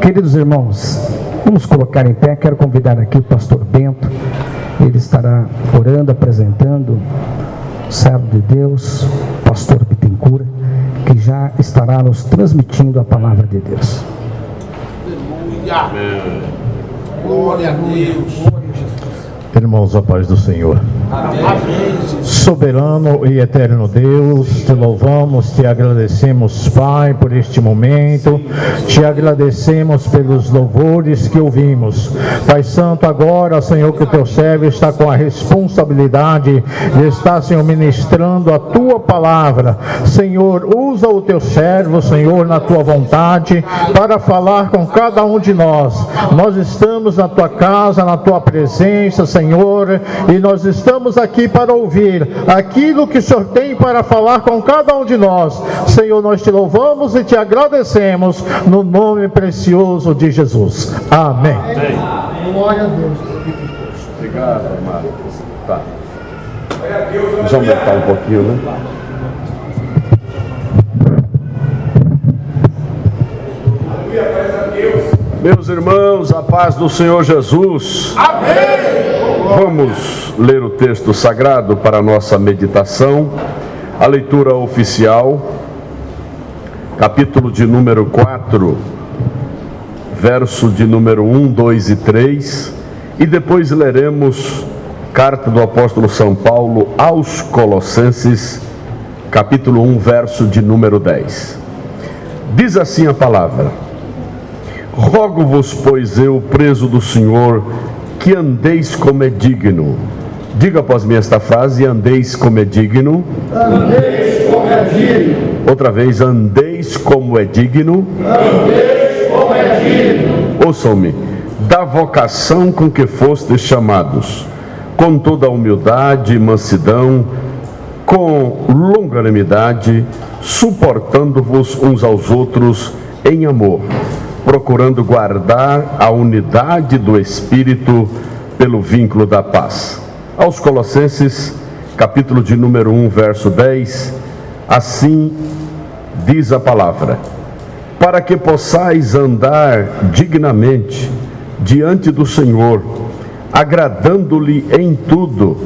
Queridos irmãos, vamos colocar em pé. Quero convidar aqui o pastor Bento. Ele estará orando, apresentando o servo de Deus, pastor Bittencourt, que já estará nos transmitindo a palavra de Deus. Amém. Glória a Deus. Irmãos, a paz do Senhor. Amém. Soberano e eterno Deus, te louvamos, te agradecemos, Pai, por este momento, te agradecemos pelos louvores que ouvimos. Pai Santo, agora, Senhor, que o teu servo está com a responsabilidade de estar, Senhor, ministrando a tua palavra. Senhor, usa o teu servo, Senhor, na tua vontade, para falar com cada um de nós. Nós estamos na tua casa, na tua presença, Senhor, e nós estamos aqui para ouvir aquilo que o Senhor tem para falar com cada um de nós. Senhor, nós te louvamos e te agradecemos no nome precioso de Jesus. Amém. Glória a Deus. Obrigado, amado. Tá. Vamos aumentar um pouquinho, né? Meus irmãos, a paz do Senhor Jesus. Amém! Vamos ler o texto sagrado para a nossa meditação. A leitura oficial, capítulo de número 4, verso de número 1, 2 e 3. E depois leremos carta do apóstolo São Paulo aos Colossenses, capítulo 1, verso de número 10. Diz assim a palavra: rogo-vos, pois eu, preso do Senhor, que andeis como é digno. Diga após mim esta frase: andeis como é digno. Andeis como é digno. Outra vez: andeis como é digno. Andeis como é digno. Ouçam-me: da vocação com que fostes chamados, com toda a humildade e mansidão, com longanimidade, suportando-vos uns aos outros em amor, procurando guardar a unidade do Espírito pelo vínculo da paz. Aos Colossenses, capítulo de número 1, verso 10, assim diz a palavra: para que possais andar dignamente diante do Senhor, agradando-lhe em tudo,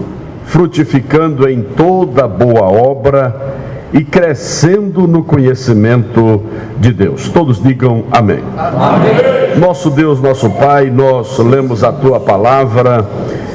frutificando em toda boa obra e crescendo no conhecimento de Deus. Todos digam amém. Amém. Nosso Deus, nosso Pai, nós lemos a tua palavra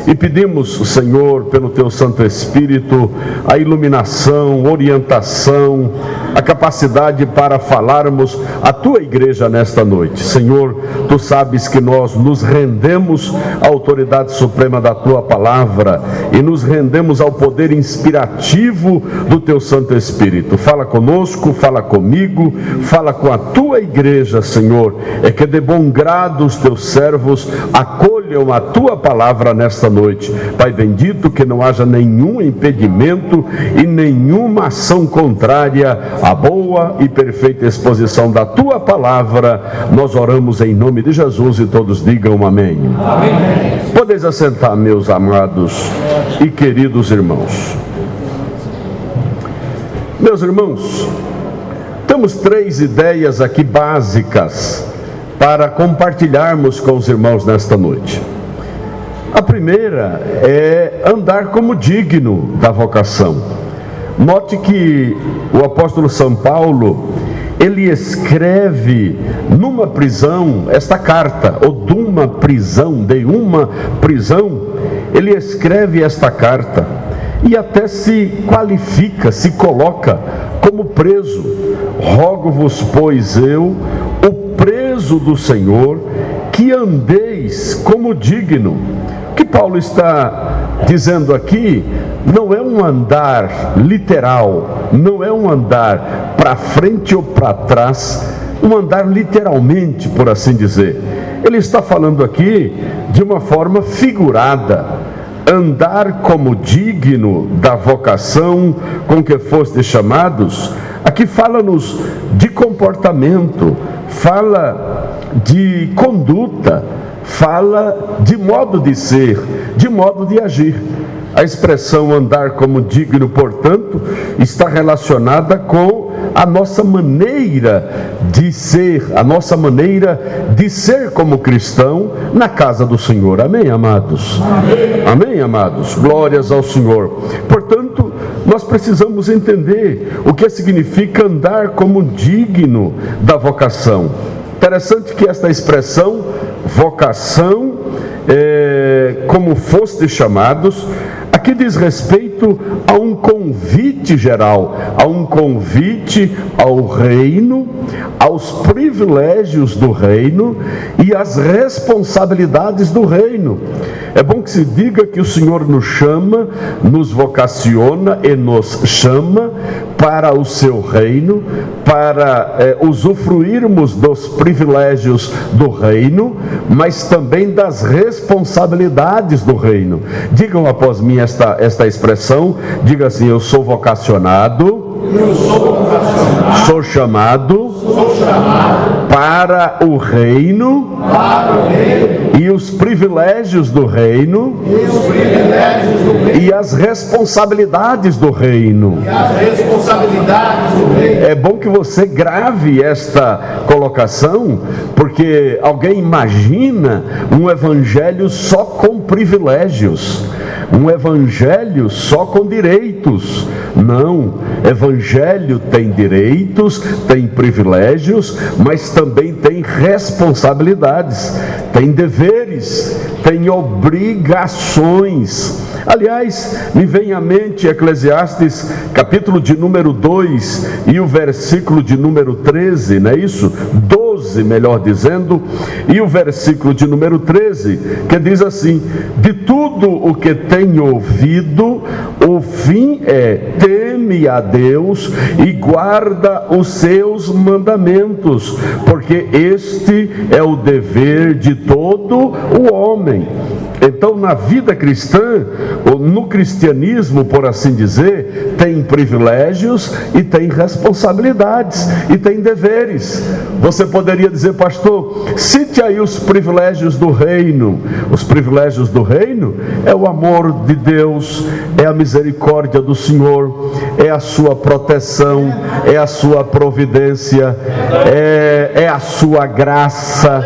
e pedimos, Senhor, pelo teu Santo Espírito, a iluminação, orientação, a capacidade para falarmos à tua igreja nesta noite. Senhor, tu sabes que nós nos rendemos à autoridade suprema da tua palavra e nos rendemos ao poder inspirativo do teu Santo Espírito. Fala conosco, fala comigo, fala com a tua igreja, Senhor. É que de bom grado os teus servos acolham a tua palavra nesta noite. Pai bendito, que não haja nenhum impedimento e nenhuma ação contrária à boa e perfeita exposição da tua palavra. Nós oramos em nome de Jesus e todos digam amém. Amém. Podeis assentar, meus amados e queridos irmãos. Meus irmãos, temos 3 ideias aqui básicas para compartilharmos com os irmãos nesta noite. A primeira é andar como digno da vocação. Note que o apóstolo São Paulo, ele escreve numa prisão esta carta, ou de uma prisão, ele escreve esta carta e até se qualifica, se coloca como preso. Rogo-vos, pois eu, o preso do Senhor, que andeis como digno. O que Paulo está dizendo aqui não é um andar literal, não é um andar para frente ou para trás, um andar literalmente, por assim dizer. Ele está falando aqui de uma forma figurada. Andar como digno da vocação com que fostes chamados. Aqui fala-nos de comportamento, fala de conduta, fala de modo de ser, de modo de agir. A expressão andar como digno, portanto, está relacionada com a nossa maneira de ser, a nossa maneira de ser como cristão na casa do Senhor. Amém, amados? Amém, amados? Glórias ao Senhor. Portanto, nós precisamos entender o que significa andar como digno da vocação. Interessante que esta expressão, vocação, como foste chamados, aqui diz respeito a um convite geral, a um convite ao reino, aos privilégios do reino e às responsabilidades do reino. É bom que se diga que o Senhor nos chama, nos vocaciona e nos chama para o seu reino, para usufruirmos dos privilégios do reino, mas também das responsabilidades do reino. Digam após mim esta expressão, diga assim: eu sou vocacionado, sou chamado para o reino, e os privilégios do reino, e as responsabilidades do reino. É bom que você grave esta colocação, porque alguém imagina um evangelho só com privilégios, um evangelho só com direitos. Não, evangelho tem direitos, tem privilégios, mas também tem responsabilidades, tem deveres, tem obrigações. Aliás, me vem à mente Eclesiastes, capítulo de número 2 e o versículo de número 13, não é isso? 12, melhor dizendo, e o versículo de número 13, que diz assim: de tudo o que tenho ouvido, o fim é: teme a Deus e guarda os seus mandamentos, porque este é o dever de todo o homem. Então, na vida cristã, ou no cristianismo, por assim dizer, tem privilégios e tem responsabilidades e tem deveres. Você poderia dizer: pastor, cite aí os privilégios do reino. Os privilégios do reino é o amor de Deus, é a misericórdia do Senhor, é a sua proteção, é a sua providência, é a sua graça,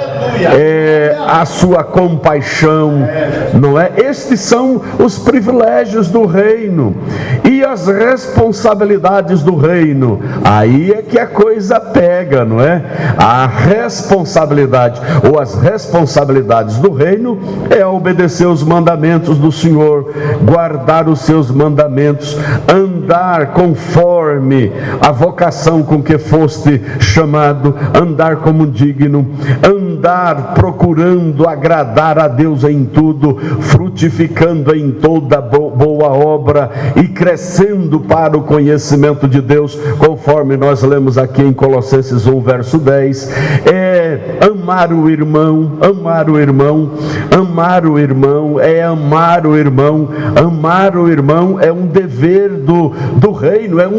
é a sua compaixão, não é? Estes são os privilégios do reino. E as responsabilidades do reino, aí é que a coisa pega, não é? A responsabilidade, ou as responsabilidades do reino, é obedecer os mandamentos do Senhor, guardar os seus mandamentos, andar conforme a vocação com que foste chamado, andar como digno, andar procurando agradar a Deus em tudo, frutificando em toda boa obra e crescendo para o conhecimento de Deus, conforme nós lemos aqui em Colossenses 1, verso 10, é amar o irmão, amar o irmão, amar o irmão, é amar o irmão, amar o irmão é um dever do reino, é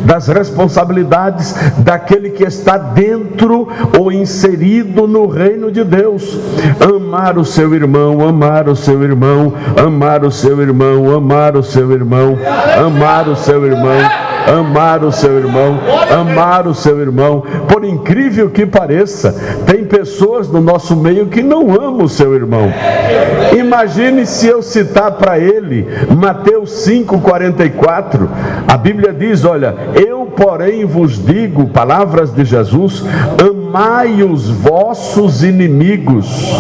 das responsabilidades daquele que está dentro ou inserido no reino de Deus. Amar o seu irmão, amar o seu irmão, amar o seu irmão, amar o seu irmão, amar o seu irmão, amar o seu irmão, amar o seu irmão. Por incrível que pareça, tem pessoas no nosso meio que não amam o seu irmão. Imagine se eu citar para ele Mateus 5,44. A Bíblia diz: olha, eu porém vos digo, palavras de Jesus, amai os vossos inimigos,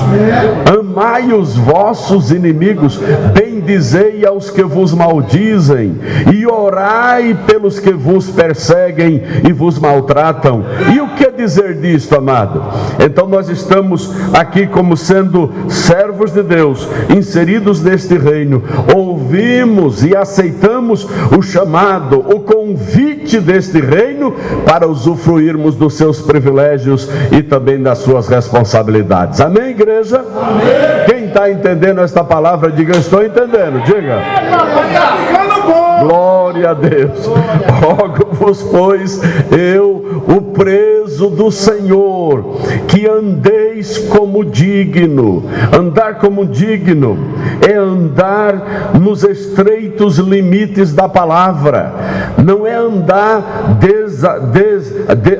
amai os vossos inimigos, bendizei aos que vos maldizem, e orai pelos que vos perseguem e vos maltratam. E o que dizer disto, amado? Então nós estamos aqui como sendo servos de Deus, inseridos neste reino, ouvimos e aceitamos o chamado, o convite deste reino para usufruirmos dos seus privilégios e também das suas responsabilidades. Amém, igreja? Amém. Quem está entendendo esta palavra, diga: estou entendendo. Diga: glória a Deus. Rogo-vos, pois, eu, o preso do Senhor, que andeis como digno. Andar como digno é andar nos estreitos limites da palavra, não é andar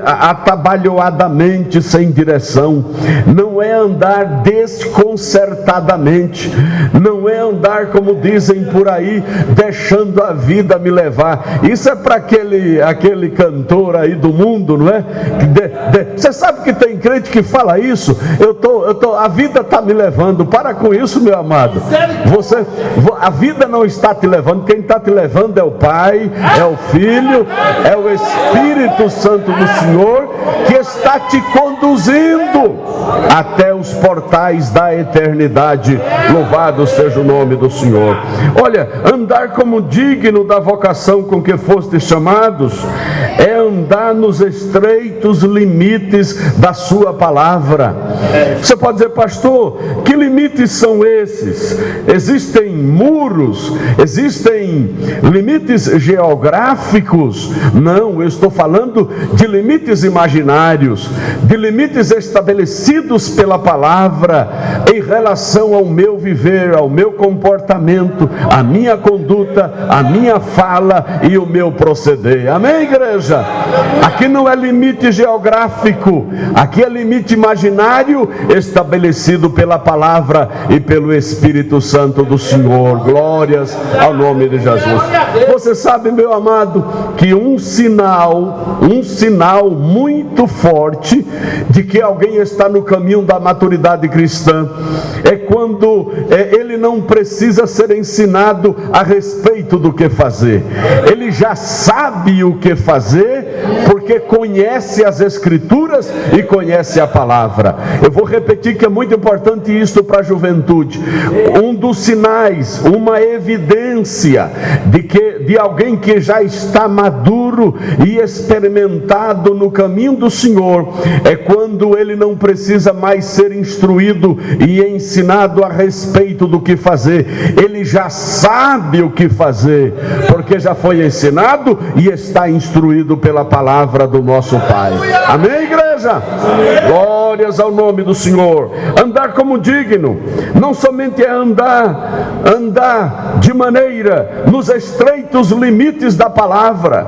atabalhoadamente sem direção, não é andar desconcertadamente, não é andar, como dizem por aí, deixando a vida me levar. Isso é para aquele cantor aí do mundo, não é? Você sabe que tem crente que fala isso? A vida está me levando. Para com isso, meu amado. A vida não está te levando. Quem está te levando é o Pai, é o Filho, é o Espírito Santo do Senhor, que está te conduzindo até os portais da eternidade. Louvado seja o nome do Senhor. Olha, andar como digno da vocação com que fostes chamados é andar nos estreitos limites da sua palavra. Você pode dizer: pastor, que limites são esses? Existem muros? Existem limites geográficos? Não, eu estou falando de limites imaginários, de limites estabelecidos pela palavra em relação ao meu viver, ao meu comportamento, a minha conduta, a minha fala e o meu proceder. Amém, igreja? Aqui não é limite geográfico, aqui é limite imaginário estabelecido pela palavra e pelo Espírito Santo do Senhor. Glórias ao nome de Jesus. Você sabe, meu amado, que um sinal muito forte de que alguém está no caminho da maturidade cristã é quando ele não precisa ser ensinado a respeito do que fazer. Ele já sabe o que fazer, porque conhece as Escrituras e conhece a palavra. Eu vou repetir que é muito importante isso para a juventude. Um dos sinais, uma evidência de alguém que já está maduro e experimentado no caminho do Senhor, é quando ele não precisa mais ser instruído e ensinado a respeito do que fazer. Ele já sabe o que fazer, porque já foi ensinado e está instruído pela palavra do nosso Pai. Amém, igreja? Glórias ao nome do Senhor. Andar como digno não somente é andar de maneira nos estreitos limites da palavra.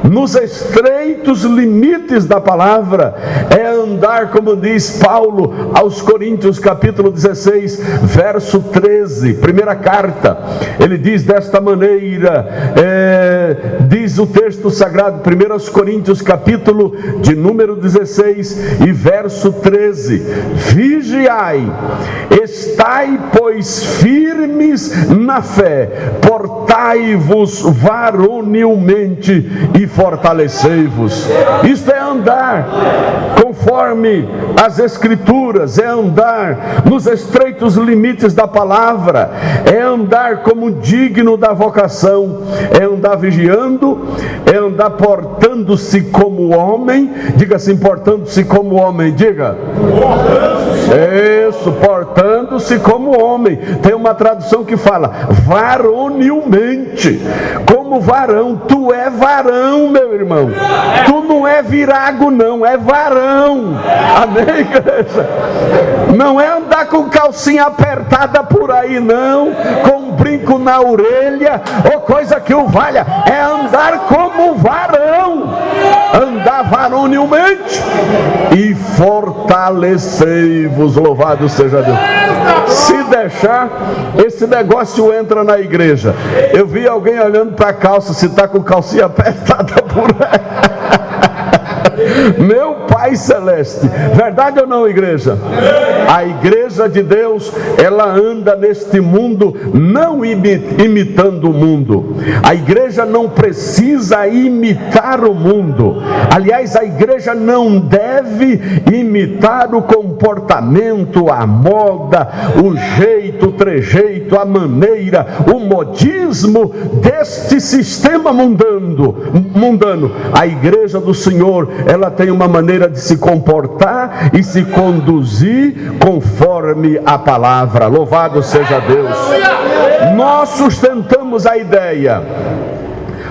Nos estreitos limites da palavra é andar, como diz Paulo aos Coríntios, capítulo 16, verso 13, primeira carta. Ele diz desta maneira, diz o texto sagrado, 1 Coríntios, capítulo de número 16 e verso 13: vigiai, estai, pois, firmes na fé, portai-vos varonilmente e fortalecei-vos. Isto é andar conforme as Escrituras, é andar nos estreitos limites da palavra, é andar como digno da vocação, é andar vigiando, é andar portando-se como homem. Diga assim: portando-se como homem. Diga isso, portando-se como homem. Tem uma tradução que fala varonilmente, como varão. Tu é varão, meu irmão. Tu não é virago, não, é varão. Amém, igreja? Não é andar com calcinha apertada por aí, não, com um brinco na orelha ou coisa que o valha. É andar como varão, andar varonilmente e fortalecei-vos. Louvado seja Deus. Se deixar, esse negócio entra na igreja. Eu vi alguém olhando para a calça, se está com calcinha apertada por aí. Meu Pai Celeste, verdade ou não, igreja? A igreja de Deus, ela anda neste mundo não imitando o mundo. A igreja não precisa imitar o mundo. Aliás, a igreja não deve imitar o comportamento, a moda, o jeito, o trejeito, a maneira, o modismo deste sistema mundano. A igreja do Senhor, ela tem uma maneira de se comportar e se conduzir conforme a palavra. Louvado seja Deus. Nós sustentamos a ideia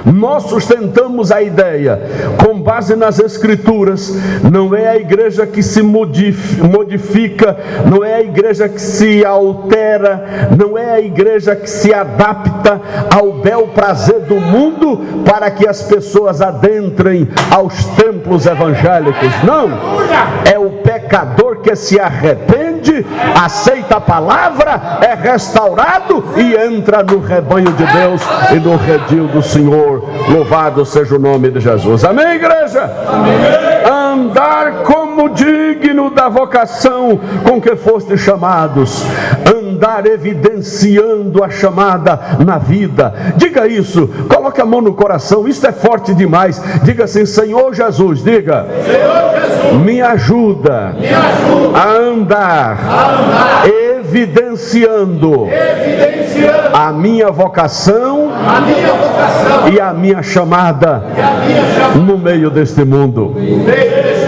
Nós sustentamos a ideia, com base nas Escrituras, não é a igreja que se modifica, não é a igreja que se altera, não é a igreja que se adapta ao bel prazer do mundo para que as pessoas adentrem aos templos evangélicos. Não, é o pecador que se arrepende, aceita a palavra, é restaurado e entra no rebanho de Deus e no redil do Senhor. Louvado seja o nome de Jesus. Amém, igreja? Amém. Andar como digno da vocação com que foste chamados. Andar evidenciando a chamada na vida. Diga isso, coloque a mão no coração, isso é forte demais. Diga assim: Senhor Jesus, diga, Senhor Jesus, me ajuda a andar evidenciando a minha vocação e a minha chamada no meio deste mundo.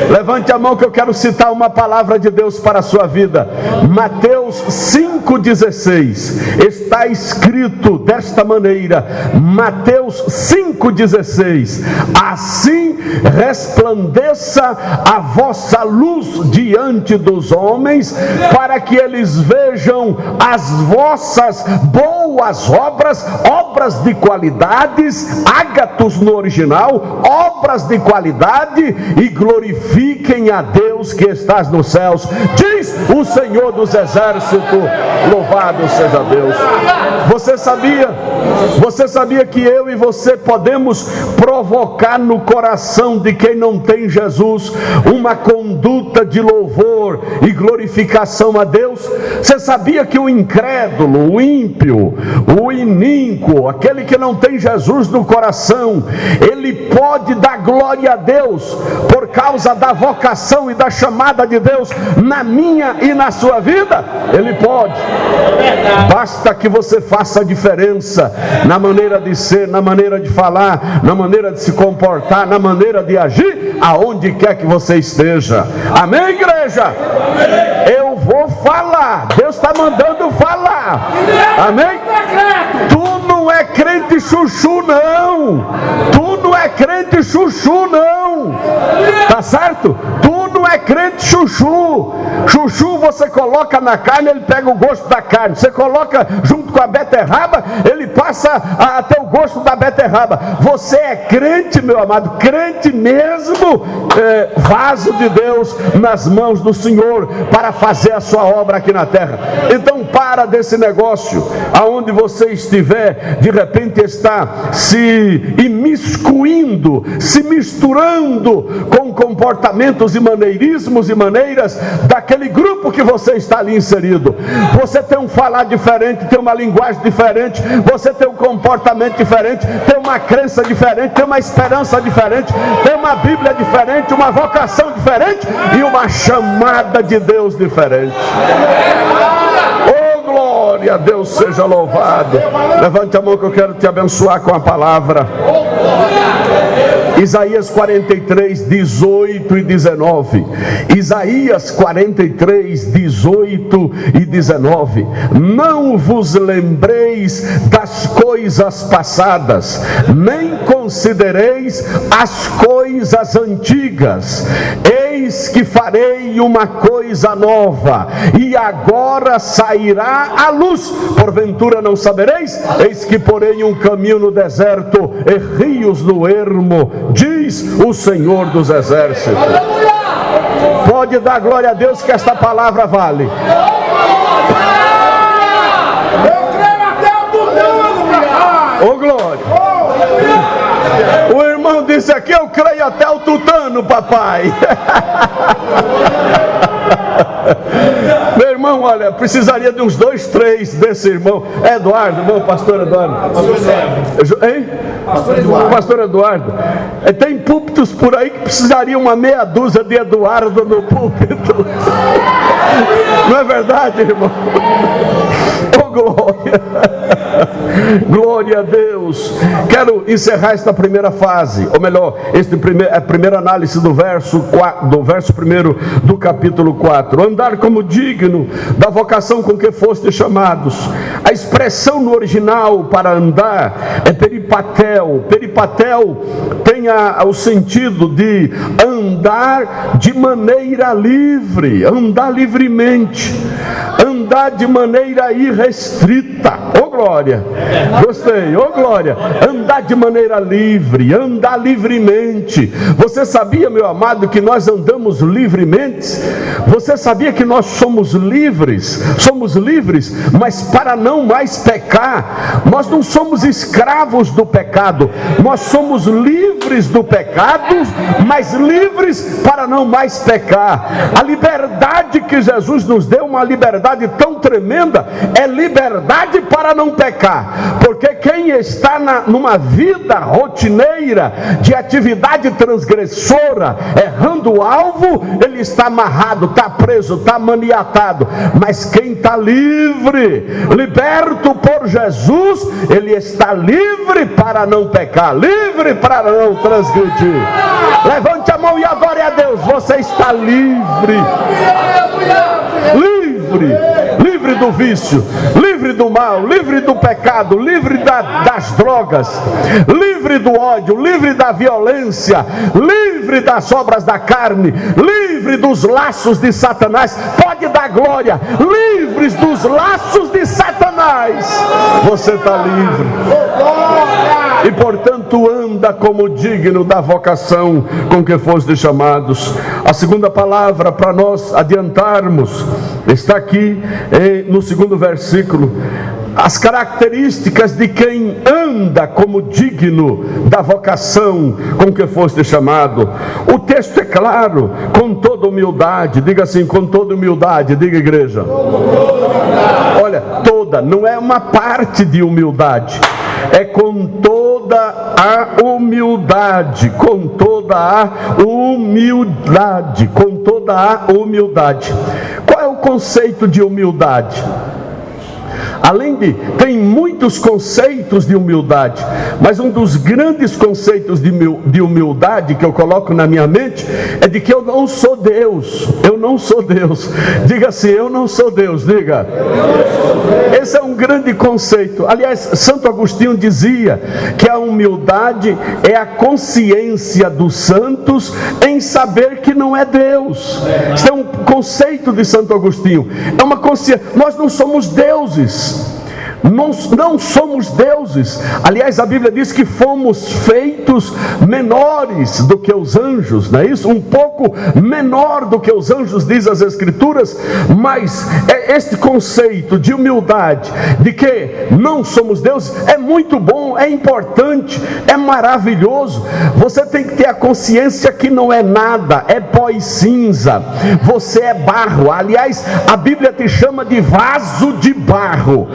Levante a mão que eu quero citar uma palavra de Deus para a sua vida. Mateus 5,16 está escrito desta maneira. Mateus 5,16: assim resplandeça a vossa luz diante dos homens, para que eles vejam as vossas boas obras, obras de qualidades, ágatos no original, obras de qualidade, e glorifiquem a Deus que estás nos céus, diz o Senhor dos exércitos. Louvado seja Deus. Você sabia que eu e você podemos provocar no coração de quem não tem Jesus uma conduta de louvor e glorificação a Deus? Você sabia que o incrédulo, o ímpio, o iníquo, aquele que não tem Jesus no coração, ele pode dar glória a Deus por causa da vocação e da chamada de Deus na minha e na sua vida? Ele pode. Basta que você faça a diferença na maneira de ser, na maneira de falar, na maneira de se comportar, na maneira de agir, aonde quer que você esteja. Amém, igreja? Eu vou falar. Deus está mandando falar. Amém? Tu não é crente chuchu, não. Tu não é crente chuchu, não. Tá certo? Tu não é crente chuchu. Chuchu você coloca na carne, ele pega o gosto da carne. Você coloca junto com a beterraba, ele passa a ter o gosto da beterraba. Você é crente, meu amado, crente mesmo, vaso de Deus nas mãos do Senhor para fazer a sua obra aqui na terra. Então para desse negócio, aonde você estiver, de repente está se imiscuindo, se misturando com comportamentos e maneirismos e maneiras daquele grupo que você está ali inserido. Você tem um falar diferente, tem uma linguagem diferente, você tem um comportamento diferente, tem uma crença diferente, tem uma esperança diferente, tem uma Bíblia diferente, uma vocação diferente e uma chamada de Deus diferente. Oh, glória a Deus, seja louvado. Levante a mão que eu quero te abençoar com a palavra. Isaías 43, 18 e 19. Isaías 43, 18 e 19. Não vos lembreis das coisas passadas, nem considereis as coisas antigas. Eis que farei uma coisa nova, e agora sairá a luz. Porventura não sabereis? Eis que porei um caminho no deserto e rios no ermo, diz o Senhor dos exércitos. Pode dar glória a Deus que esta palavra vale. Eu creio até o tutano, papai. Ô glória. O irmão disse aqui: eu creio até o tutano, papai. Meu irmão, olha, precisaria de uns 2, 3 desse irmão. Eduardo, irmão, pastor Eduardo. Hein? Pastor Eduardo. Tem púlpitos por aí que precisariam uma meia dúzia de Eduardo no púlpito. Não é verdade, irmão? Oh, glória! Glória a Deus! Quero encerrar esta primeira fase, ou melhor, a primeira análise do verso 1 do capítulo 4. Andar como digno da vocação com que foste chamados. A expressão no original para andar é peripatel. Peripatel tem o sentido de andar de maneira livre, andar livremente, andar de maneira irrestrita. Oh, glória! Gostei, oh, glória! Andar de maneira livre, andar livremente. Você sabia, meu amado, que nós andamos livremente? Você sabia que nós somos livres? Somos livres, mas para não mais pecar. Nós não somos escravos do pecado, nós somos livres do pecado, mas livres para não mais pecar. A liberdade que Jesus nos deu, uma liberdade tão tremenda, é liberdade para não pecar, porque quem está numa vida rotineira de atividade transgressora, errando o alvo, ele está amarrado, está preso, está maniatado. Mas quem está livre, liberto por Jesus, ele está livre para não pecar, livre para não transgredir. Levante a mão e adore a Deus. Você está livre, livre, livre do vício, livre do mal, livre do pecado, livre das drogas, livre do ódio, livre da violência, livre das obras da carne, livre dos laços de Satanás. Pode dar glória, livres dos laços de Satanás. Você está livre e portanto anda como digno da vocação com que foste chamados. A segunda palavra para nós adiantarmos está aqui no segundo versículo. As características de quem anda como digno da vocação com que foste chamado. O texto é claro, com toda humildade. Diga assim, com toda humildade. Diga, igreja. Olha, toda, não é uma parte de humildade, é com toda a humildade, com toda a humildade, com toda a humildade. Qual é o conceito de humildade? Tem muitos conceitos de humildade, mas um dos grandes conceitos de humildade que eu coloco na minha mente é de que eu não sou Deus. Eu não sou Deus. Diga assim, eu não sou Deus. Diga. Esse é um grande conceito. Aliás, Santo Agostinho dizia que a humildade é a consciência dos santos em saber que não é Deus. Esse é um conceito de Santo Agostinho. É uma consciência. Nós não somos deuses. Não somos deuses. Aliás, a Bíblia diz que fomos feitos menores do que os anjos, não é isso? Um pouco menor do que os anjos, diz as Escrituras. Mas este conceito de humildade, de que não somos deuses, é muito bom, é importante, é maravilhoso. Você tem que ter a consciência que não é nada, é pó e cinza. Você é barro. Aliás, a Bíblia te chama de vaso de barro.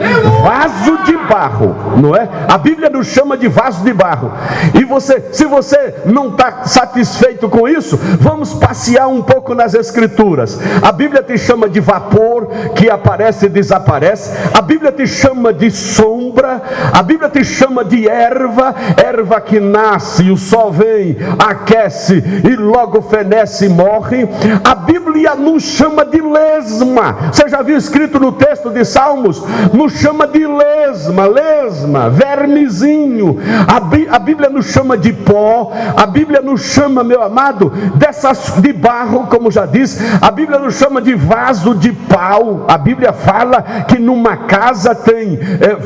Vaso de barro, não é? A Bíblia nos chama de vaso de barro. E se você não está satisfeito com isso, vamos passear um pouco nas Escrituras. A Bíblia te chama de vapor, que aparece e desaparece. A Bíblia te chama de sombra. A Bíblia te chama de erva que nasce e o sol vem, aquece e logo fenece e morre. A Bíblia nos chama de lesma. Você já viu escrito no texto de Salmos? Nos chama de lesma, vermezinho. A Bíblia nos chama de pó. A Bíblia nos chama, meu amado, de barro, como já disse. A Bíblia nos chama de vaso de pau. A Bíblia fala que numa casa tem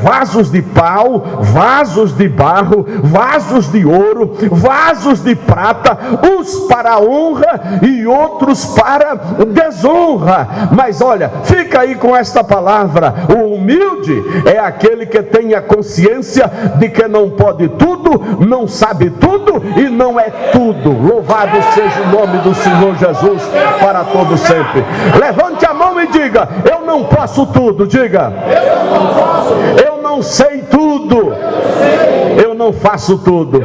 vasos de pau, vasos de barro, vasos de ouro, vasos de prata, uns para honra e outros para desonra. Mas olha, fica aí com esta palavra: o humilde é aquele que tem a consciência de que não pode tudo, não sabe tudo e não é tudo. Louvado seja o nome do Senhor Jesus para todo sempre. Levante a mão e diga: eu não posso tudo. Diga: eu não sei tudo. Eu não faço tudo.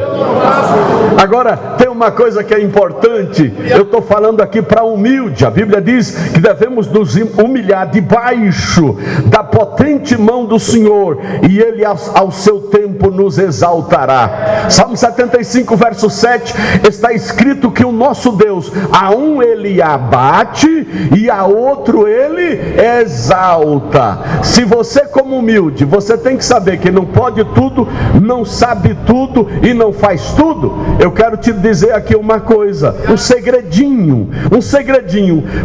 Agora, tem uma coisa que é importante? Eu estou falando aqui para humilde. A Bíblia diz que devemos nos humilhar debaixo da potente mão do Senhor, e Ele ao seu tempo nos exaltará. Salmo 75, verso 7, está escrito que o nosso Deus, a um Ele abate e a outro Ele exalta. Se você, como humilde, você tem que saber que não pode tudo, não sabe tudo e não faz tudo. Eu quero te dizer aqui uma coisa, um segredinho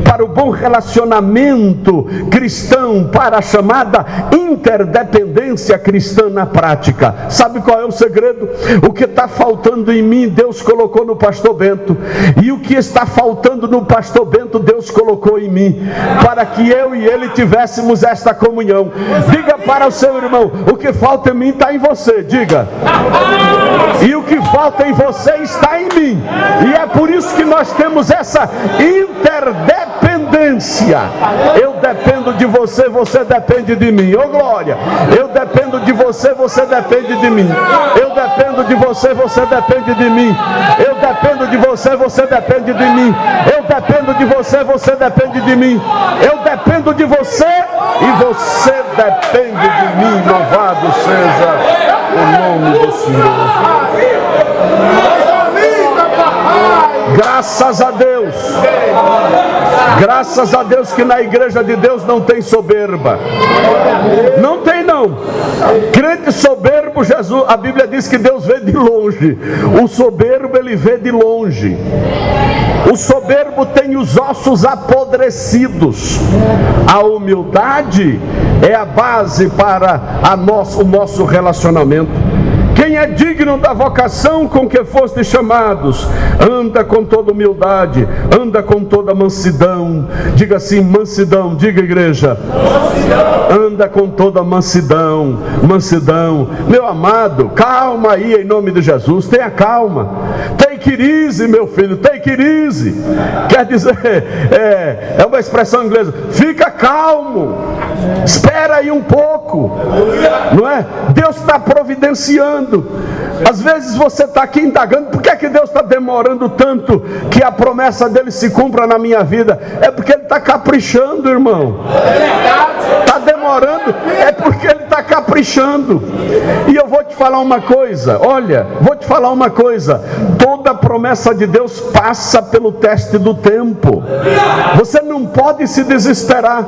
para o bom relacionamento cristão, para a chamada interdependência cristã na prática. Sabe qual é o segredo? O que está faltando em mim, Deus colocou no pastor Bento, e o que está faltando no pastor Bento, Deus colocou em mim, para que eu e ele tivéssemos esta comunhão. Diga para o seu irmão: o que falta em mim está em você. Diga: e o que falta em você está em mim. E é por isso que nós temos essa interdependência. Eu dependo de você, você depende de mim. Ô glória! Eu dependo de você, você depende de mim. Eu dependo de você, você depende de mim. Eu dependo de você, você depende de mim. Eu dependo de você, você depende de mim. Eu dependo de você e você depende de mim. Louvado seja o nome do Senhor. Graças a Deus. Graças a Deus que na igreja de Deus não tem soberba. Não tem não. Crente soberbo, Jesus, a Bíblia diz que Deus vê de longe. O soberbo ele vê de longe. O soberbo tem os ossos apodrecidos. A humildade é a base para o nosso relacionamento. Quem é digno da vocação com que foste chamados, anda com toda humildade, anda com toda mansidão. Diga assim: mansidão. Diga, igreja: mansidão. Anda com toda mansidão. Mansidão. Meu amado, calma aí em nome de Jesus. Tenha calma. Take it easy, meu filho. Take it easy. Quer dizer, é uma expressão inglesa: fica calmo. Espera aí um pouco. Não é? Deus está providenciando. Às vezes você está aqui indagando: por que é que Deus está demorando tanto que a promessa dele se cumpra na minha vida? É porque ele está caprichando, irmão. Está demorando, é porque ele está caprichando. E eu vou te falar uma coisa, olha, vou te falar uma coisa: toda promessa de Deus passa pelo teste do tempo. Você não pode se desesperar,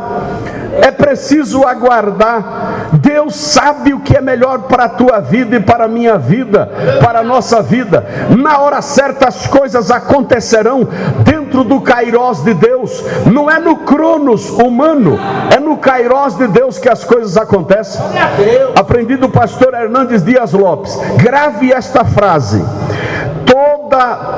é preciso aguardar. Deus sabe o que é melhor para a tua vida e para a minha vida, para a nossa vida. Na hora certa as coisas acontecerão dentro do Kairos de Deus. Não é no Cronos humano, é no Kairos de Deus que as coisas acontecem. Aprendi do pastor Hernandes Dias Lopes. Grave esta frase: toda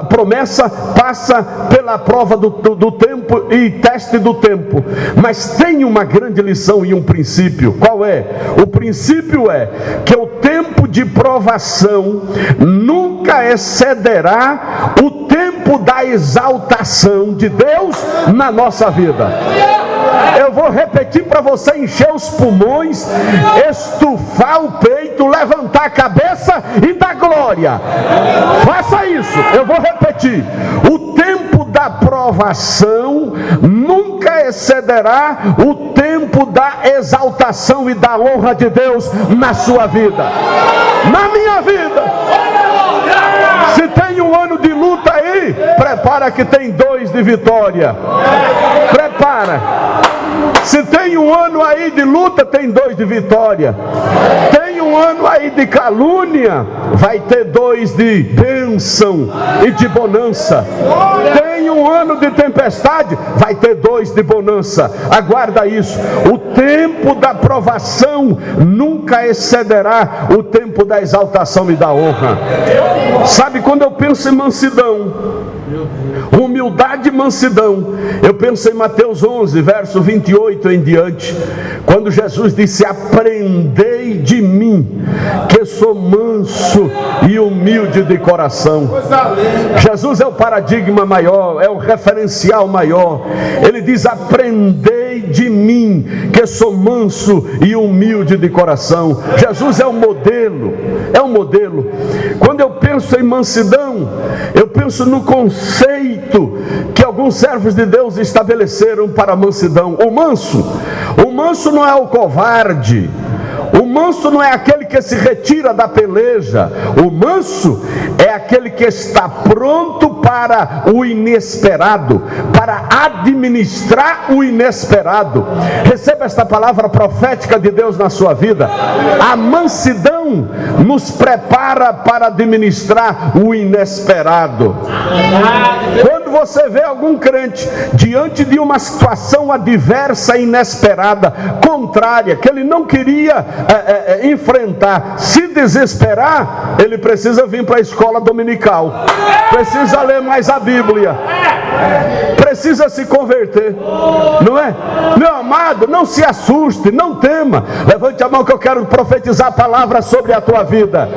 promessa passa pela prova do tempo e teste do tempo, mas tem uma grande lição e um princípio. Qual é? O princípio é que o tempo de provação nunca excederá o tempo da exaltação de Deus na nossa vida. Eu vou repetir para você encher os pulmões, estufar o peito, levantar a cabeça e dar glória. Faça isso. Eu vou repetir: o tempo da provação nunca excederá o tempo da exaltação e da honra de Deus na sua vida, na minha vida. Se tem um ano de luta aí, prepara que tem 2 de vitória. Prepara. Se tem um ano aí de luta, tem 2 de vitória. Tem um ano aí de calúnia, vai ter 2 de bênção e de bonança. Tem um ano de tempestade, vai ter 2 de bonança. Aguarda isso. O tempo da provação nunca excederá o tempo da exaltação e da honra. Sabe, quando eu penso em mansidão, humildade e mansidão, eu penso em Mateus 11, verso 28 em diante, quando Jesus disse: aprendei de mim, que sou manso e humilde de coração. Jesus é o paradigma maior, é o referencial maior. Ele diz: aprendei Aprendei de mim, que sou manso e humilde de coração. Jesus é um modelo, é um modelo. Quando eu penso em mansidão, eu penso no conceito que alguns servos de Deus estabeleceram para a mansidão. O manso não é o covarde. O manso não é aquele que se retira da peleja. O manso é aquele que está pronto para o inesperado, para administrar o inesperado. Receba esta palavra profética de Deus na sua vida. A mansidão nos prepara para administrar o inesperado. Quando você vê algum crente diante de uma situação adversa, inesperada, contrária, que ele não queria enfrentar, se desesperar, ele precisa vir para a escola dominical, precisa ler mais a Bíblia, precisa se converter, não é? Meu amado, não se assuste, não tema. Levante a mão que eu quero profetizar a palavra sobre a tua vida.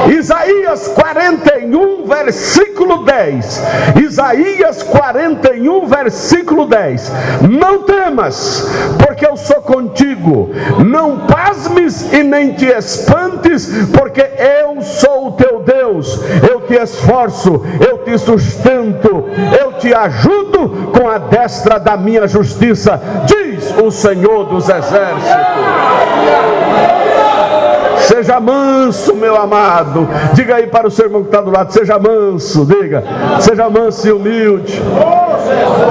Isaías 41, versículo 10. Isaías 41, versículo 10. Não temas, porque eu sou contigo. Não pasmes e nem te espantes, porque eu sou o teu Deus. Eu te esforço, eu te sustento, eu te ajudo com a destra da minha justiça, diz o Senhor dos Exércitos. Seja manso, meu amado. Diga aí para o seu irmão que está do lado: seja manso, diga, seja manso e humilde.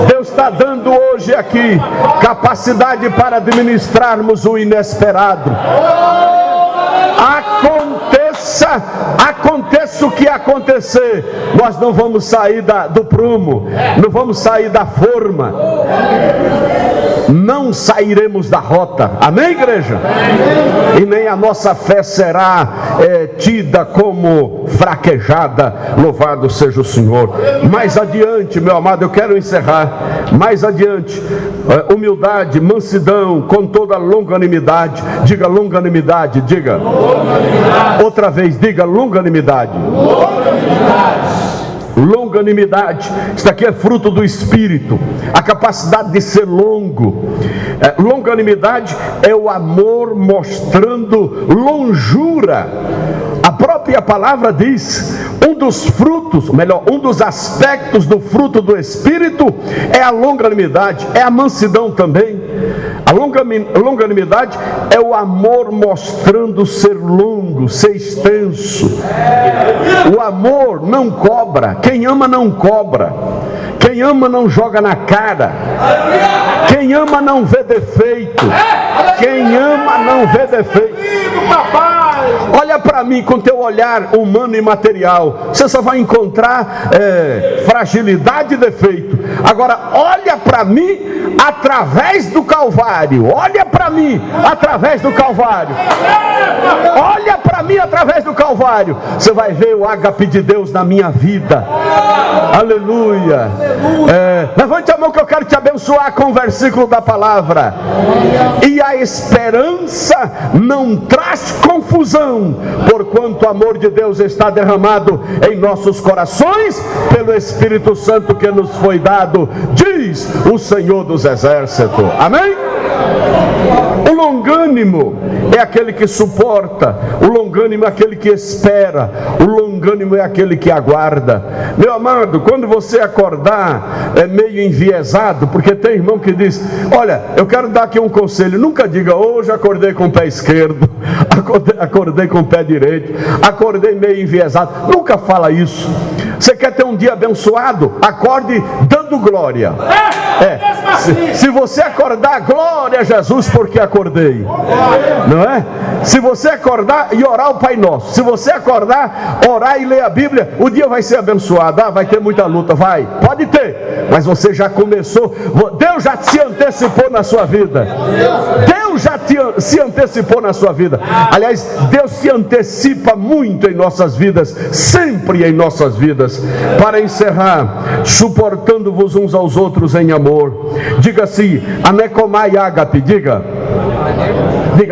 Deus está dando hoje aqui capacidade para administrarmos o inesperado. Aconteça o que acontecer, nós não vamos sair do prumo, não vamos sair da forma, não sairemos da rota, amém, igreja? E nem a nossa fé será tida como fraquejada. Louvado seja o Senhor. Mais adiante, meu amado, eu quero encerrar. Mais adiante, humildade, mansidão, com toda longanimidade. Diga longanimidade, diga outra vez, diga longanimidade. Longanimidade, isso aqui é fruto do Espírito, a capacidade de ser longo. Longanimidade é o amor mostrando longura. A própria palavra diz, um dos frutos, melhor, um dos aspectos do fruto do Espírito é a longanimidade, é a mansidão também. A longanimidade é o amor mostrando ser longo, ser extenso. O amor não cobra. Quem ama não cobra. Quem ama não joga na cara. Quem ama não vê defeito. Quem ama não vê defeito. Olha para mim com teu olhar humano e material, você só vai encontrar fragilidade e defeito. Agora olha para mim através do Calvário. Olha para mim através do Calvário. Olha para mim através do Calvário. Você vai ver o ágape de Deus na minha vida. Aleluia. Levante a mão que eu quero te abençoar com o versículo da palavra. E a esperança não traz confusão, porquanto o amor de Deus está derramado em nossos corações pelo Espírito Santo que nos foi dado, diz o Senhor dos Exércitos. Amém? O longânimo é aquele que suporta, o longânimo é aquele que espera, o longânimo é aquele que aguarda. Meu amado, quando você acordar meio enviesado, porque tem irmão que diz: olha, eu quero dar aqui um conselho, nunca diga hoje acordei com o pé esquerdo, acordei com o pé direito, acordei meio enviesado. Nunca fala isso. Você quer ter um dia abençoado? Acorde dando glória. Se você acordar, glória a Jesus porque acordei, não é? Se você acordar e orar o Pai Nosso, se você acordar, orar e ler a Bíblia, o dia vai ser abençoado. Vai ter muita luta, pode ter, mas você já começou. Deus já se antecipou na sua vida. Deus já se antecipou na sua vida. Aliás, Deus se antecipa muito em nossas vidas, sempre em nossas vidas. Para encerrar, suportando-vos uns aos outros em amor. Diga assim, anekomai ágape, diga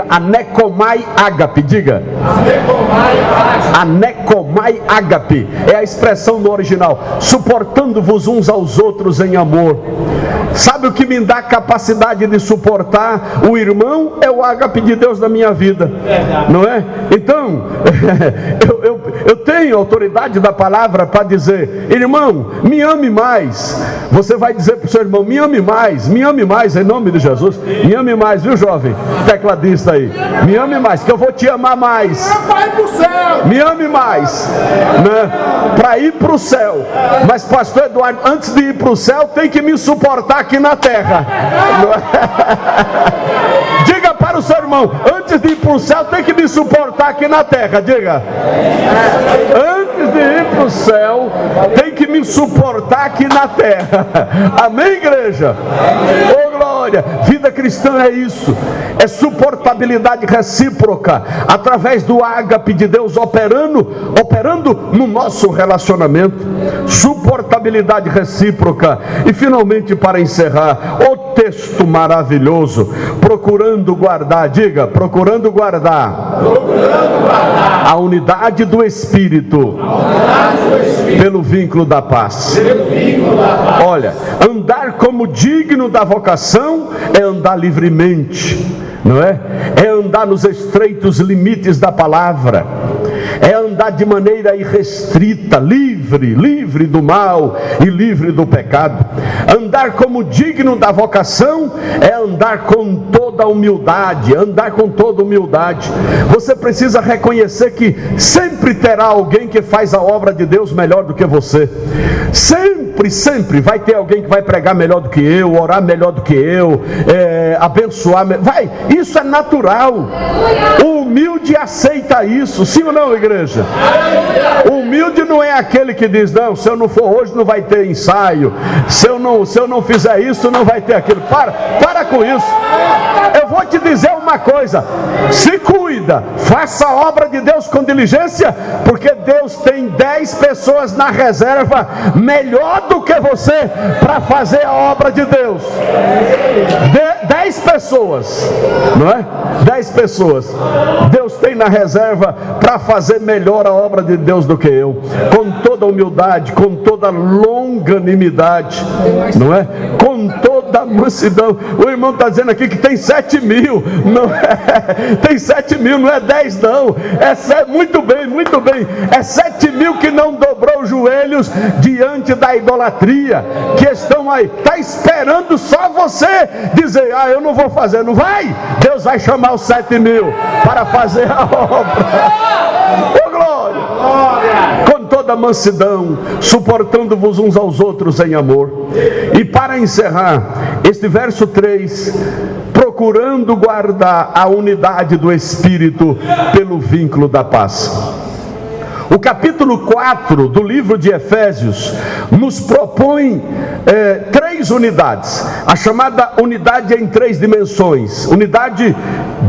anekomai ágape, diga anekomai ágape, é a expressão no original, suportando-vos uns aos outros em amor. Sabe o que me dá capacidade de suportar o irmão? É o ágape de Deus na minha vida, não é? Então, eu tenho autoridade da palavra para dizer: irmão, me ame mais. Você vai dizer para o seu irmão: me ame mais, em nome de Jesus. Me ame mais, viu, jovem tecladista aí? Me ame mais, que eu vou te amar mais. Me ame mais, né? Para ir para o céu. Mas, pastor Eduardo, antes de ir para o céu, tem que me suportar aqui na terra. Diga para o seu irmão: antes de ir para o céu, tem que me suportar aqui na terra. Diga: antes de ir para o céu, tem que me suportar aqui na terra. Amém, igreja? Oh, glória! Vida cristã é isso, é suportabilidade recíproca, através do ágape de Deus operando no nosso relacionamento. Suportabilidade recíproca. E finalmente, para encerrar, o texto maravilhoso: procurando guardar, diga, procurando guardar a unidade do Espírito pelo vínculo da paz. Olha, andar como digno da vocação é andar livremente, não é? É andar nos estreitos limites da palavra, é andar de maneira irrestrita, livre do mal e livre do pecado. Andar como digno da vocação é andar com toda humildade, Você precisa reconhecer que sempre terá alguém que faz a obra de Deus melhor do que você. Sempre vai ter alguém que vai pregar melhor do que eu, orar melhor do que eu, abençoar, isso é natural. O humilde aceita isso, sim ou não, igreja? O humilde não é aquele que diz: não, se eu não for hoje não vai ter ensaio, se eu não fizer isso não vai ter aquilo. Para com isso. Eu vou te dizer uma coisa: se cuida, faça a obra de Deus com diligência, porque Deus tem 10 pessoas na reserva melhor do que você para fazer a obra de Deus. 10 pessoas, não é? 10 pessoas Deus tem na reserva para fazer melhor a obra de Deus do que eu, com toda humildade, com toda longanimidade, não é? Com toda mansidão. O irmão está dizendo aqui que tem 7.000, não é? Tem 7.000, não é 10 não, muito bem, é 7.000 que não dobrou os joelhos diante da idolatria, que estão aí, está esperando só você dizer: ah, eu não vou fazer. Não vai? Deus vai chamar os 7.000 para fazer a obra. Oh, glória! Com toda mansidão, suportando-vos uns aos outros em amor. E para encerrar, este verso 3: procurando guardar a unidade do Espírito pelo vínculo da paz. O capítulo 4 do livro de Efésios nos propõe 3 unidades, a chamada unidade em 3 dimensões. Unidade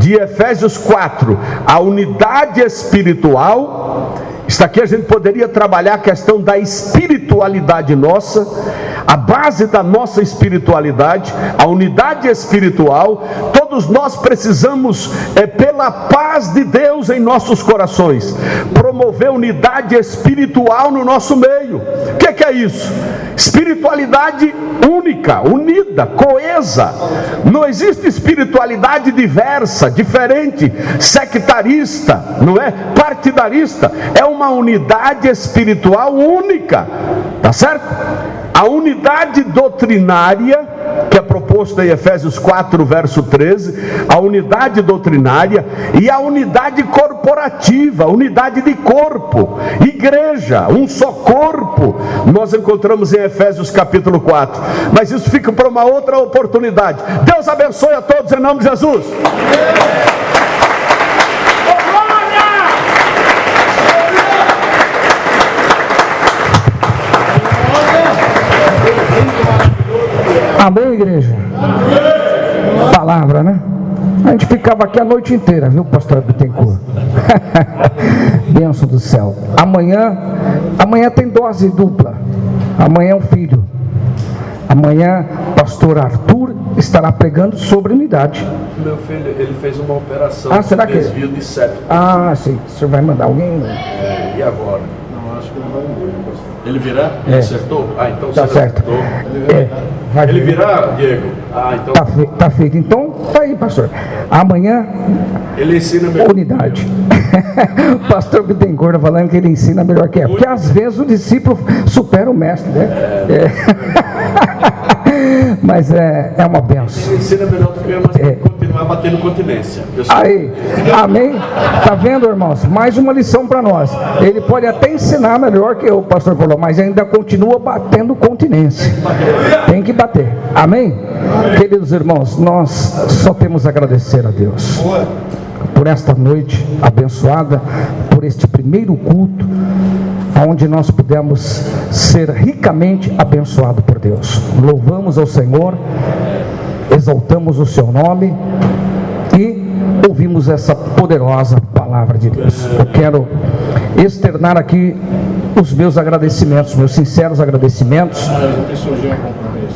de Efésios 4, a unidade espiritual. Isso aqui a gente poderia trabalhar a questão da espiritualidade nossa, a base da nossa espiritualidade, a unidade espiritual. Todos nós precisamos, pela paz de Deus em nossos corações, promover unidade espiritual no nosso meio. O que é isso? Espiritualidade única, unida, coesa. Não existe espiritualidade diversa, diferente, sectarista, não é? Partidarista. É uma unidade espiritual única, tá certo? A unidade doutrinária, que é proposta em Efésios 4, verso 13, a unidade doutrinária, e a unidade corporativa, unidade de corpo, igreja, um só corpo, nós encontramos em Efésios capítulo 4, mas isso fica para uma outra oportunidade. Deus abençoe a todos em nome de Jesus. Amém, igreja? Palavra, né? A gente ficava aqui a noite inteira, viu, pastor Bittencourt? Bênção do céu. Amanhã tem dose dupla. Amanhã é um filho. Amanhã, pastor Arthur estará pregando sobre unidade. Meu filho, ele fez uma operação. Será que desvio de septo. Sim. O senhor vai mandar alguém? E agora? Não, acho que não vai mesmo, pastor. Ele virá? É. Acertou? Ah, então Tá você certo. acertou. Vai Ele vir. virá, Diego? Ah, então Tá feito. Então, tá aí, pastor. Amanhã, ele ensina melhor. unidade. O pastor Bittencourt falando que ele ensina melhor que é. Porque às vezes o discípulo supera o mestre, né? Mas é uma benção. Ele ensina melhor do que eu, mas tem que continuar batendo continência. Aí, amém? Tá vendo, irmãos? Mais uma lição para nós. Ele pode até ensinar melhor que o pastor falou, mas ainda continua batendo continência. Tem que bater. Amém? Queridos irmãos, nós só temos a agradecer a Deus por esta noite abençoada, por este primeiro culto, onde nós pudemos ser ricamente abençoados por Deus. Louvamos ao Senhor, exaltamos o seu nome e ouvimos essa poderosa palavra de Deus. Eu quero externar aqui os meus agradecimentos, meus sinceros agradecimentos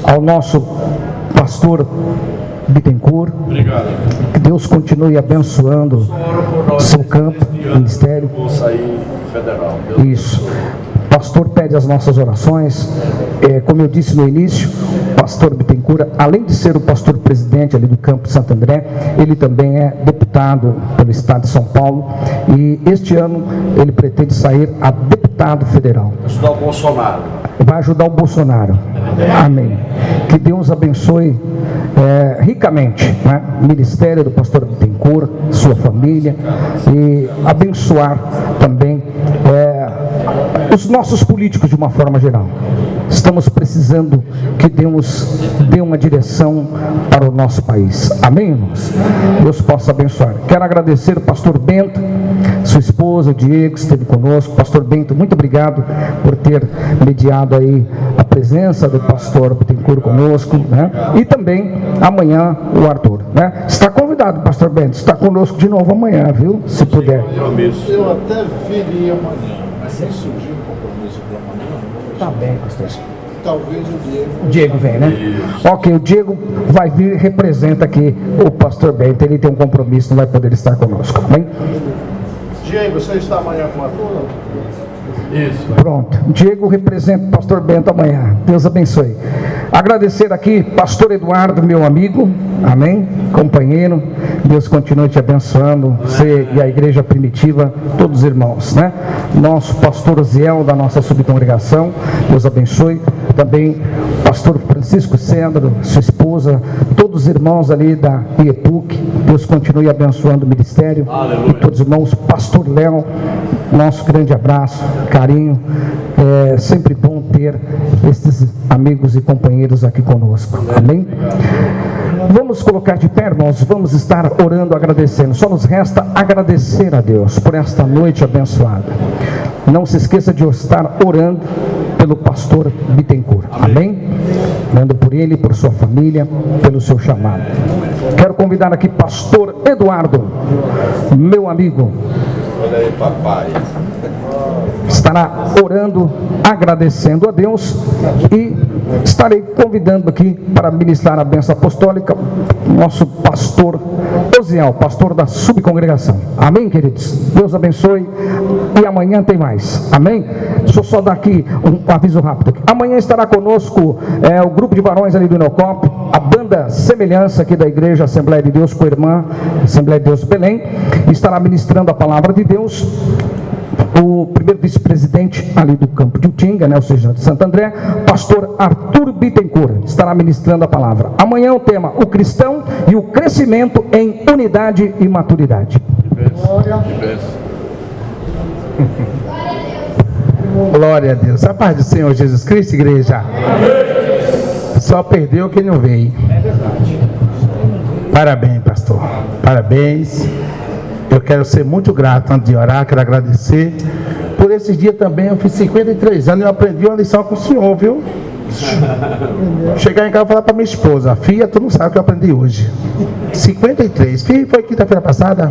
ao nosso pastor Bittencourt. Obrigado. Que Deus continue abençoando seu campo, ministério. Vou sair federal. Isso. O pastor pede as nossas orações. Como eu disse no início, o pastor Bittencourt, além de ser o pastor presidente ali do campo de Santo André, ele também é deputado pelo estado de São Paulo. E este ano ele pretende sair a deputado federal. Ajudar o Bolsonaro. Vai ajudar o Bolsonaro. Amém. Que Deus abençoe ricamente, né? O ministério do pastor Bittencourt, sua família, e abençoar também os nossos políticos de uma forma geral. Estamos precisando que Deus dê uma direção para o nosso país. Amém, irmãos? Deus possa abençoar. Quero agradecer ao pastor Bento, sua esposa, o Diego, que esteve conosco. Pastor Bento, muito obrigado por ter mediado aí a presença do pastor Bittencourt conosco, né? E também amanhã o Arthur, né? Está convidado, pastor Bento, está conosco de novo amanhã, viu? Se puder. Eu até viria amanhã, mas se surgir um compromisso para amanhã, Tá bem, pastor. talvez o Diego. O Diego vem, né? Ok, o Diego vai vir e representa aqui o pastor Bento. Ele tem um compromisso, não vai poder estar conosco. Bem? Diego, você está amanhã com a turma? Isso. Pronto. Diego representa o pastor Bento amanhã. Deus abençoe. Agradecer aqui, pastor Eduardo, meu amigo. Amém? Companheiro. Deus continue te abençoando. Você e a igreja primitiva, todos os irmãos, né? Nosso pastor Ziel, da nossa subcongregação. Deus abençoe. Também pastor Francisco Sandro, sua esposa, todos os irmãos ali da IEPUC. Deus continue abençoando o ministério. Aleluia. E todos os irmãos. Pastor Léo, nosso grande abraço, carinho. É sempre bom ter esses amigos e companheiros aqui conosco. Amém? Vamos colocar de pé, irmãos. Vamos estar orando, agradecendo. Só nos resta agradecer a Deus por esta noite abençoada. Não se esqueça de estar orando pelo pastor Bittencourt. Amém? Orando por ele, por sua família, pelo seu chamado. Quero convidar aqui pastor Eduardo, meu amigo. Olha aí, papai. Estará orando, agradecendo a Deus, e estarei convidando aqui para ministrar a bênção apostólica nosso pastor Osiel, pastor da subcongregação. Amém, queridos? Deus abençoe, e amanhã tem mais. Amém? Deixa eu só dar aqui um aviso rápido. Amanhã estará conosco o grupo de varões ali do Inocop, a banda Semelhança aqui da igreja Assembleia de Deus, com a irmã Assembleia de Deus Belém, estará ministrando a palavra de Deus. O primeiro vice-presidente ali do campo de Utinga, né, ou seja, de Santo André, pastor Arthur Bittencourt, estará ministrando a palavra. Amanhã o tema, o cristão e o crescimento em unidade e maturidade. Glória a Deus. A paz do Senhor Jesus Cristo, igreja. Só perdeu quem não veio. Parabéns, pastor. Parabéns. Eu quero ser muito grato antes de orar, quero agradecer. Por esses dias também, eu fiz 53 anos e eu aprendi uma lição com o senhor, viu? Chegar em casa e falar para minha esposa: filha, tu não sabe o que eu aprendi hoje. 53. Filha, foi quinta-feira passada?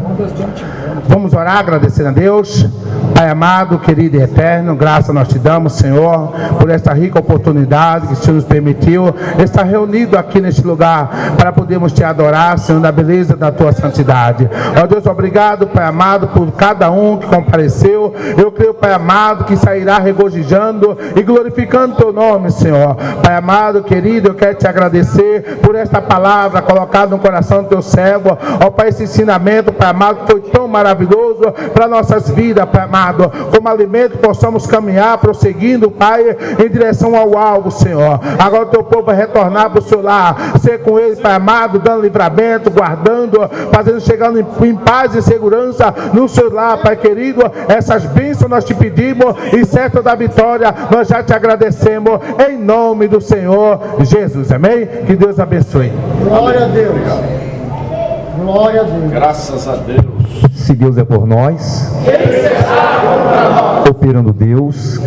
Vamos orar agradecendo a Deus. Pai amado, querido e eterno, graça nós te damos, Senhor, por esta rica oportunidade que o Senhor nos permitiu estar reunido aqui neste lugar para podermos te adorar, Senhor, na beleza da tua santidade. Ó Deus, obrigado, Pai amado, por cada um que compareceu. Eu creio, Pai amado, que sairá regozijando e glorificando teu nome, Senhor. Pai amado, querido, eu quero te agradecer por esta palavra colocada no coração do teu servo. Ó Pai, esse ensinamento, Pai amado, foi tão maravilhoso para nossas vidas, Pai amado. Como alimento possamos caminhar, prosseguindo, Pai, em direção ao alvo, Senhor. Agora o teu povo vai retornar para o seu lar, ser com ele, Pai amado, dando livramento, guardando, fazendo chegando em paz e segurança no seu lar, Pai querido. Essas bênçãos nós te pedimos e certo da vitória nós já te agradecemos em nome do Senhor Jesus, amém? Que Deus abençoe. Glória a Deus. Glória a Deus. Graças a Deus. Se Deus é por nós, operando Deus,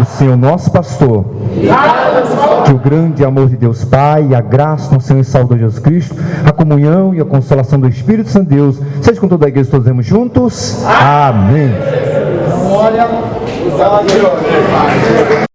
o Senhor nosso pastor, que o grande amor de Deus Pai, a graça do Senhor e Salvador Jesus Cristo, a comunhão e a consolação do Espírito Santo de Deus, seja com toda a igreja, todos dizemos juntos, amém. Glória a Deus.